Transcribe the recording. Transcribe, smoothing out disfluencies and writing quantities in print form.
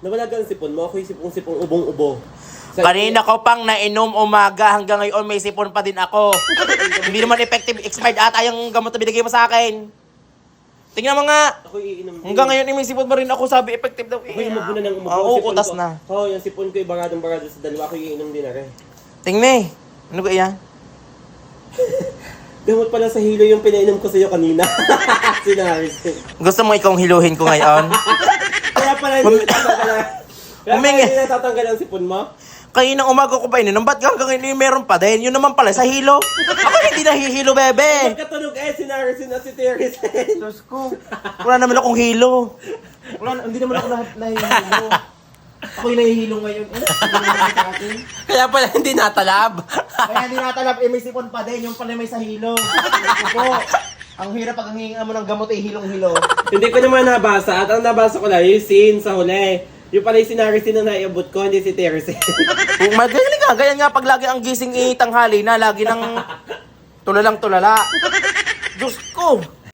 Nawala ka ng sipon mo, ako yung sipong ubong-ubo. Kanina ko pang nainom umaga hanggang ngayon may sipon pa din ako. Hindi naman effective, expired ata yung gamot na binigay mo sa akin. Tingnan mo nga. Ako iinom din. Hanggang ngayon may sipon pa rin ako, sabi effective daw. Ako yung mabuna ng umubo. Oo, Sipon utas ko. na. Oo, yung sipon ko ibaradong-barado sa dalawa, ako iinom din na rin. Tingnan ano ba yan? Gamot pala sa hilo yung pinainom ko sa'yo kanina. Sinaris. Gusto mo ikong hiluhin ko ngayon? Kaya pala hindi natatanggal. Kaya pala Humingi. hindi natatanggal ang sipon mo. Kaninang umaga ko pa ininom, ba't hanggang ngayon meron pa din? Yun naman pala, sa hilo. Ako hindi nahihilo, bebe. Pagkatunog sinaris na si Teres. Diyos ko. Wala naman akong hilo. Hindi naman ako nahihilo. Ako yung nahihilo ngayon. Kaya pala hindi natalab. Kaya hindi natalab, may sipon pa din. Yung pala may sa hilo. Ito po. Ang hirap pag hingingan mo ng gamot ay hilong-hilo. Hindi ko naman nabasa. At ang nabasa ko lang, yung scene sa huli. Yung pala yung sinaris na naiabot ko, hindi si Teres. Magaling nga. Ganyan nga pag lagi ang gising itanghali na, lagi ng tulalang tulala. Diyos ko.